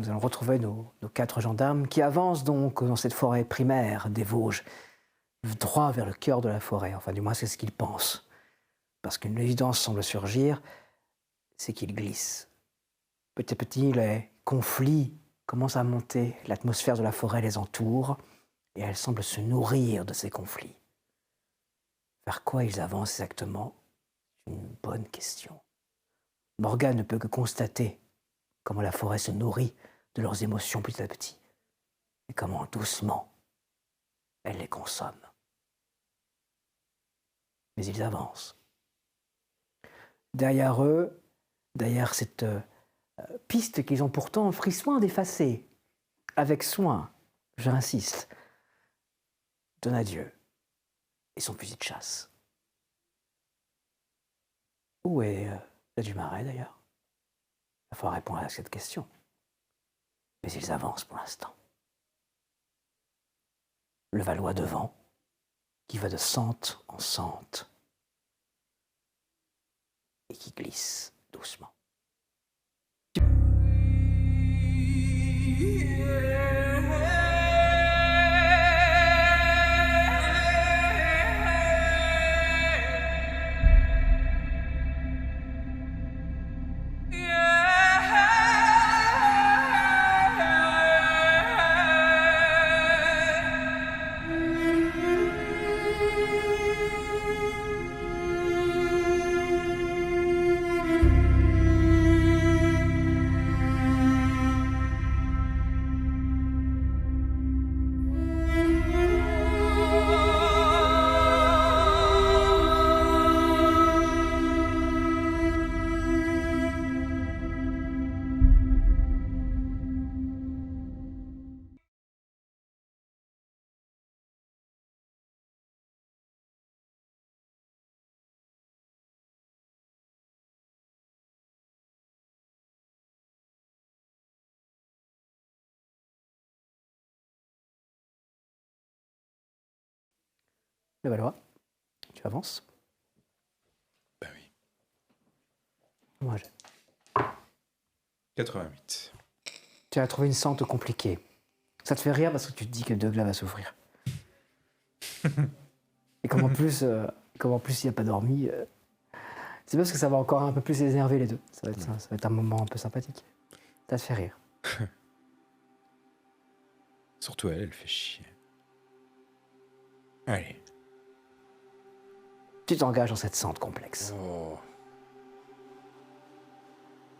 Nous allons retrouver nos 4 gendarmes qui avancent donc dans cette forêt primaire des Vosges, droit vers le cœur de la forêt. Enfin, du moins, c'est ce qu'ils pensent. Parce qu'une évidence semble surgir, c'est qu'ils glissent. Petit à petit, les conflits commencent à monter. L'atmosphère de la forêt les entoure et elle semble se nourrir de ces conflits. Vers quoi ils avancent exactement? Une bonne question. Morgane ne peut que constater comment la forêt se nourrit de leurs émotions petit à petit, et comment doucement elle les consomme. Mais ils avancent. Derrière eux, derrière cette piste qu'ils ont pourtant pris soin d'effacer, avec soin, j'insiste, Donadieu et son fusil de chasse. Où est la Dumaret d'ailleurs? Il va falloir répondre à cette question. Mais ils avancent pour l'instant. Le Valois devant, qui va de sente en sente et qui glisse doucement. Le Valois, tu avances? Ben oui. Moi, 88. Tu as trouvé une sente compliquée. Ça te fait rire parce que tu te dis que Douglas va souffrir. Et comme en plus, il n'a pas dormi, c'est parce que ça va encore un peu plus les énerver les deux. Ça va être un moment un peu sympathique. Ça te fait rire. Surtout elle fait chier. Allez. Tu t'engages dans cette sente complexe. Oh.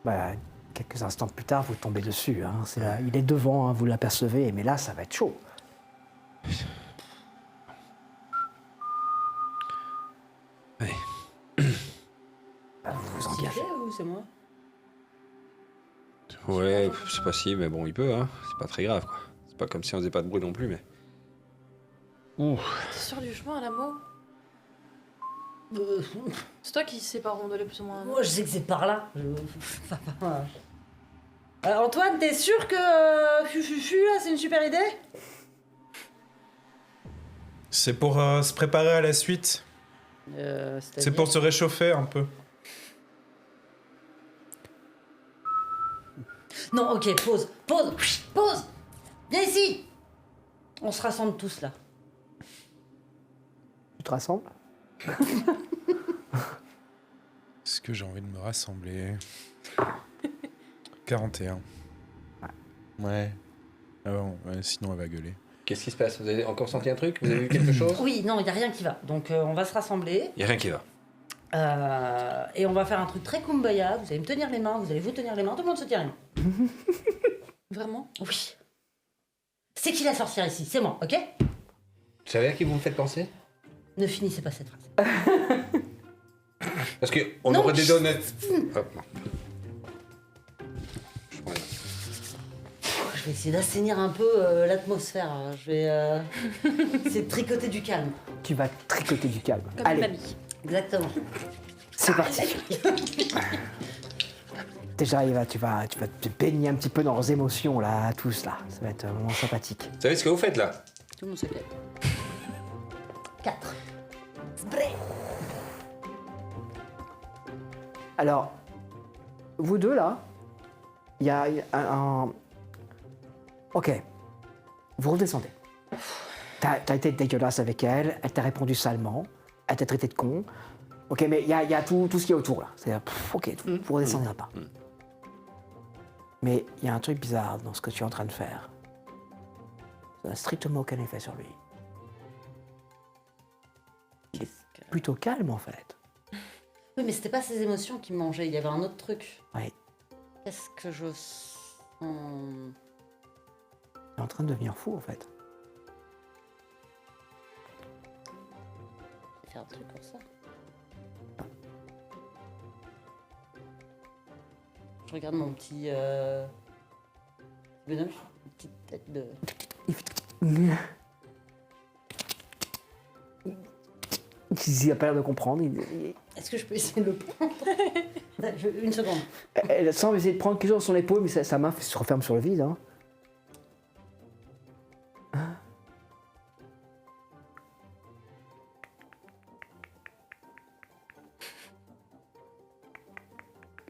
Bah, quelques instants plus tard, vous tombez dessus. Hein. Il est devant, hein, vous l'apercevez, mais là, ça va être chaud. Ouais. Bah, vous vous C'est engagez. fait ou c'est moi? Ouais, c'est pas si, mais bon, il peut, hein. C'est pas très grave, quoi. C'est pas comme si on faisait pas de bruit non plus, mais... T'es sûr du chemin à la mot? C'est toi qui sais pas rondoler plus ou moins. Moi, je sais que c'est par là. Antoine, t'es sûr que Fufufu, là, c'est une super idée? C'est pour se préparer à la suite. C'est pour se réchauffer un peu. Non, ok, pause. Viens ici. On se rassemble tous, là. Tu te rassembles? Est-ce que j'ai envie de me rassembler? 41. Ouais. Ah bon, ouais, sinon elle va gueuler. Qu'est-ce qui se passe? Vous avez encore senti un truc? Vous avez vu quelque chose? Oui, non, il n'y a rien qui va. Donc, on va se rassembler. Y a rien qui va. Et on va faire un truc très kumbaya. Vous allez me tenir les mains, vous allez vous tenir les mains. Tout le monde se tient les mains. Vraiment? Oui. C'est qui la sorcière ici? C'est moi, ok? Vous savez à qui vous me faites penser? Ne finissez pas cette phrase. Parce que on Non, aurait des donuts. Hop. Je vais essayer d'assainir un peu l'atmosphère. Je vais essayer de tricoter du calme. Tu vas tricoter du calme. Comme Allez, mamie. Exactement. c'est parti. Déjà, tu vas te baigner un petit peu dans leurs émotions, là, tous, là. Ça va être un moment sympathique. Vous savez ce que vous faites, là? Tout le monde se calme. 4. Spray. Alors, vous deux, là, il y a Ok. Vous redescendez. T'as été dégueulasse avec elle, elle t'a répondu salement, elle t'a traité de con. Ok, mais il y a tout ce qui est autour là. C'est-à-dire, ok, vous redescendrez pas. Mais il y a un truc bizarre dans ce que tu es en train de faire. Ça n'a strictement aucun effet sur lui. Il est plutôt calme en fait. Oui, mais c'était pas ses émotions qui me mangeaient, il y avait un autre truc. Oui. Qu'est-ce que je sens? Il est en train de devenir fou en fait. Je vais faire un truc pour ça. Je regarde mon petit bonhomme, une petite tête de... Il a pas l'air de comprendre. Est-ce que je peux essayer de le prendre? Une seconde. Elle semble essayer de prendre quelque chose sur son épaule, mais sa main se referme sur le vide. Hein.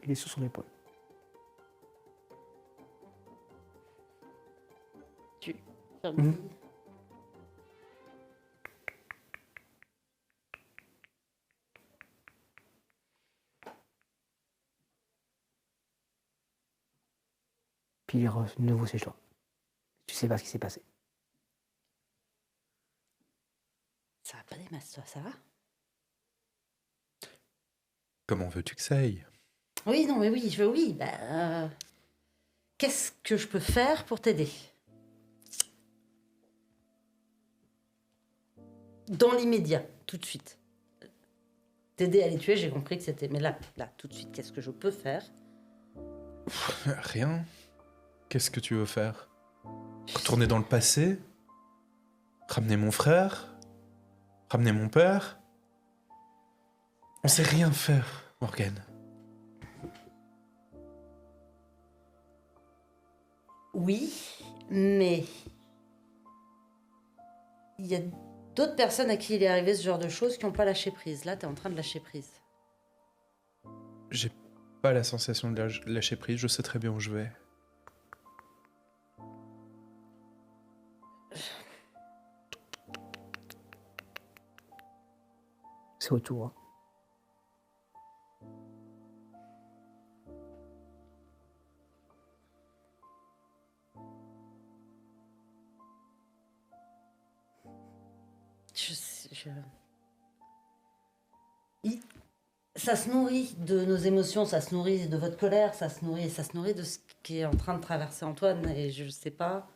Il est sur son épaule. Tu fermes. Puis il est de nouveau chez toi. Tu sais pas ce qui s'est passé. Ça va pas des masses, toi, ça va? Comment veux-tu que ça aille? Oui, non, mais oui, oui. Qu'est-ce que je peux faire pour t'aider? Dans l'immédiat, tout de suite. T'aider à les tuer, j'ai compris que c'était... Mais là, tout de suite, qu'est-ce que je peux faire? Rien. Qu'est-ce que tu veux faire? Retourner dans le passé? Ramener mon frère? Ramener mon père? On sait rien faire, Morgane. Oui, mais... Il y a d'autres personnes à qui il est arrivé ce genre de choses qui n'ont pas lâché prise. Là, t'es en train de lâcher prise. J'ai pas la sensation de lâcher prise, je sais très bien où je vais. C'est autour. Hein. Ça se nourrit de nos émotions, ça se nourrit de votre colère, ça se nourrit de ce qui est en train de traverser Antoine, et je sais pas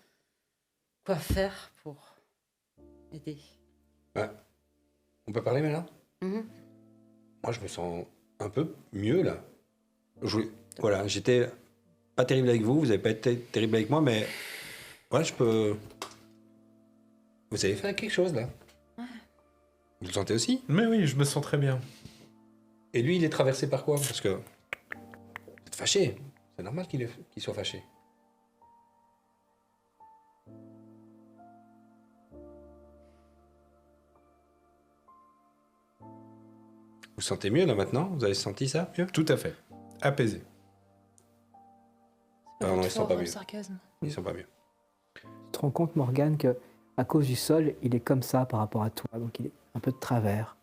quoi faire pour aider. Ouais. On peut parler maintenant? Moi, je me sens un peu mieux, là. Voilà, j'étais pas terrible avec vous, vous avez pas été terrible avec moi, mais... Ouais, je peux... Vous avez fait quelque chose, là. Vous le sentez aussi? Mais oui, je me sens très bien. Et lui, il est traversé par quoi? Parce que... Vous êtes fâché. C'est normal qu'il soit fâché. Vous sentez mieux, là, maintenant? Vous avez senti ça, mieux? Tout à fait. Apaisé. Ah non, ils sont pas mieux. Sarcasme. Ils sont pas mieux. Tu te rends compte, Morgane, que à cause du sol, il est comme ça par rapport à toi, donc il est un peu de travers.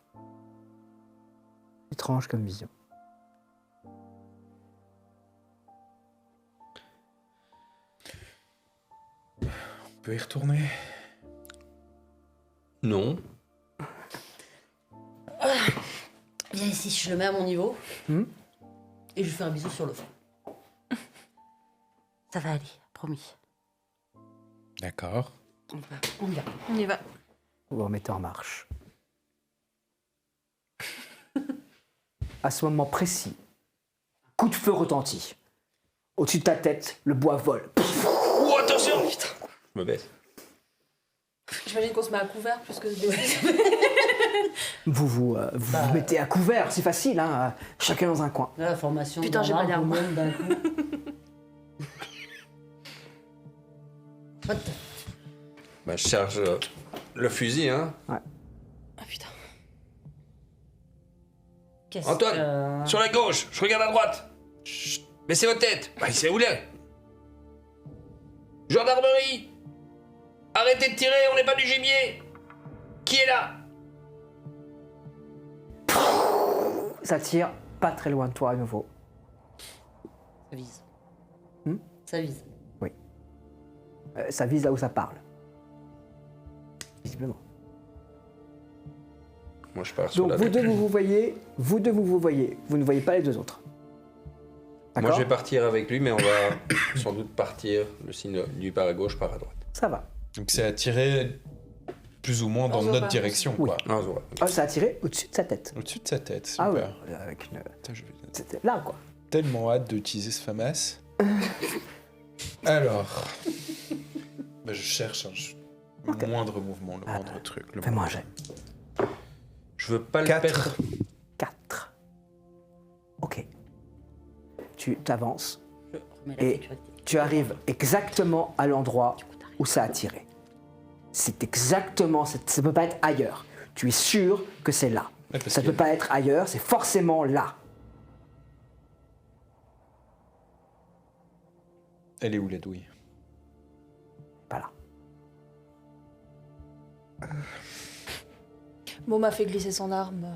Étrange comme vision. On peut y retourner? Non. Viens ici, je le mets à mon niveau. Et je lui fais un bisou sur le front. Ça va aller, promis. D'accord. On y va. On y va. Vous vous remettez en marche. À ce moment précis, un coup de feu retentit. Au-dessus de ta tête, le bois vole. Oh, attention! Putain. Je me baisse. J'imagine qu'on se met à couvert plus que de Vous mettez à couvert, c'est facile, hein, chacun dans un coin. Là, la formation. Putain, j'ai pas d'un d'arme. monde d'un coup. What the- Bah, je charge le fusil, hein. Ah putain. Qu'est-ce Antoine, que... sur la gauche, je regarde à droite. Chut, baissez votre tête. Bah, il sait où il est. Gendarmerie! Arrêtez de tirer, on n'est pas du gibier! Qui est là? Ça tire pas très loin de toi à nouveau. Ça vise. Hmm? Ça vise. Ça vise là où ça parle. Visiblement. Moi, je pars sur Donc la vous deux, vous voyez, vous ne voyez pas les deux autres. Moi, D'accord? je vais partir avec lui, mais on va sans doute partir le signe lui par à gauche, par à droite. Ça va. Donc c'est à tirer plus ou moins dans On se voit notre pas. direction, Oui. quoi. Ah, on se voit. Ah, ça a tiré au-dessus de sa tête. Au-dessus de sa tête, super. Ah ouais, avec une... Putain, C'était là, quoi. tellement hâte d'utiliser ce FAMAS. Alors... Bah, je cherche le Ok. moindre mouvement, le moindre truc. Fais-moi un jet. Je veux pas le 4. perdre. 4. Ok. Tu t'avances Je remets la et sécurité. tu arrives exactement à l'endroit où ça a tiré. C'est exactement... Ça ne peut pas être ailleurs. Tu es sûr que c'est là. Ouais, parce Ça ne que- peut pas être ailleurs, c'est forcément là. Elle est où la douille? Pas là. Mo m'a fait glisser son arme.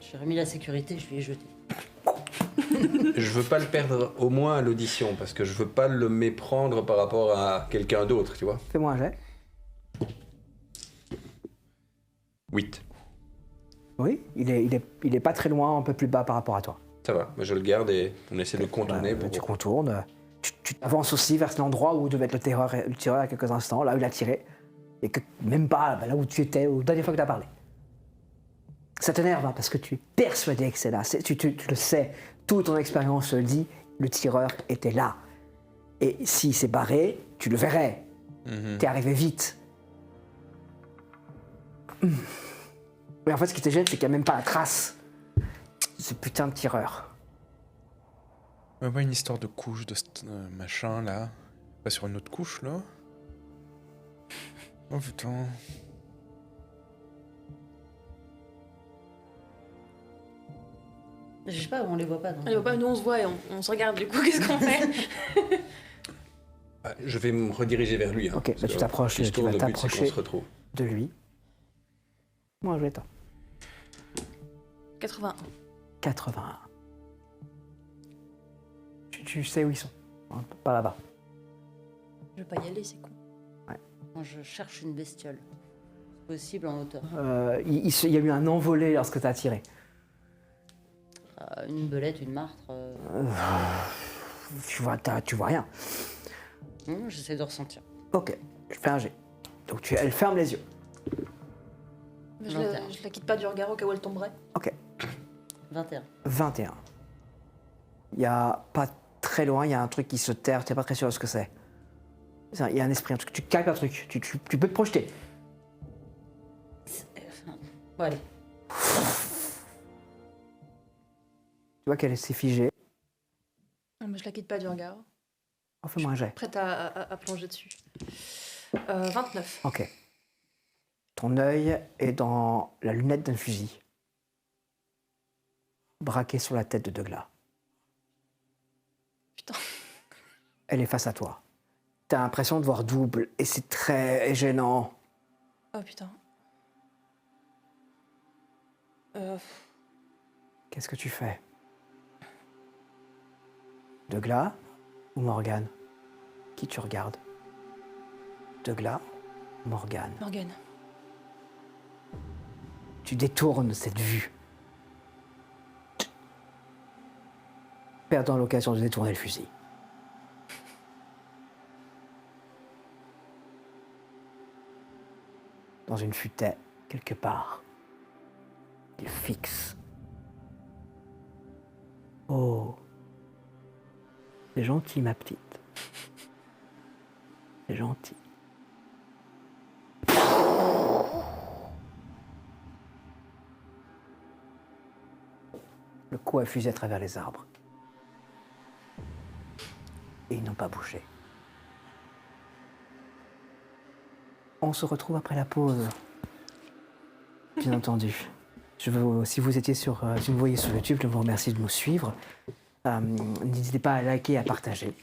J'ai remis la sécurité, je lui ai jeté. Je veux pas le perdre au moins à l'audition, parce que je veux pas le méprendre par rapport à quelqu'un d'autre, tu vois. Fais-moi un jet. 8. Oui, il est pas très loin, un peu plus bas par rapport à toi. Ça va, moi je le garde et on essaie de le contourner pour... Tu contournes. Tu avances aussi vers l'endroit où devait être le tireur il y a quelques instants, là où il a tiré. Et que même pas là où tu étais, la dernière fois que tu as parlé. Ça t'énerve, hein, parce que tu es persuadé que c'est là. Tu le sais, toute ton expérience te le dit, le tireur était là. Et s'il s'est barré, tu le verrais. T'es arrivé vite. Mais en fait, ce qui te gêne, c'est qu'il n'y a même pas la trace. Ce putain de tireur. Ouais, pas une histoire de couche, de machin, là. Pas sur une autre couche, là. Oh putain. Je sais pas, on les voit pas. Donc... Allez, pas, nous on se voit et on se regarde du coup, qu'est-ce qu'on fait? Ah, je vais me rediriger vers lui. Hein, Ok, parce bah tu que t'approches, si je tu tourne, vas le but, c'est qu'on t'approcher se retrouve. de lui. Moi, je vais t'en. 81. 81. Tu sais où ils sont. Hein, pas là-bas. Je vais pas y aller, c'est con. Moi, je cherche une bestiole. C'est possible en hauteur. Il y a eu un envolé lorsque tu as tiré. Une belette, une martre. Tu vois rien. J'essaie de ressentir. Ok, je fais un G. Donc elle ferme les yeux. Mais je 21. la quitte pas du regard au cas où elle tomberait. Ok, 21. 21. Il y a pas très loin, il y a un truc qui se terre, tu n'es pas très sûr de ce que c'est. Il y a un esprit, un truc, tu captes un truc, tu peux te projeter. Bon, allez. Tu vois qu'elle s'est figée. Non, mais je la quitte pas du regard. Oh, fais-moi un jet. Prête à plonger dessus. 29. Ok. Ton œil est dans la lunette d'un fusil. Braqué sur la tête de Douglas. Putain. Elle est face à toi. T'as l'impression de voir double et c'est très gênant. Oh putain. Qu'est-ce que tu fais? Douglas ou Morgane? Qui tu regardes? Douglas ou Morgane? Morgane. Tu détournes cette vue, perdant l'occasion de détourner le fusil. Dans une futaie, quelque part, il fixe. Oh, c'est gentil, ma petite. C'est gentil. Le coup a fusé à travers les arbres. Et ils n'ont pas bougé. On se retrouve après la pause. Bien entendu. Si vous étiez si vous voyez sur YouTube, je vous remercie de nous suivre. N'hésitez pas à liker et à partager.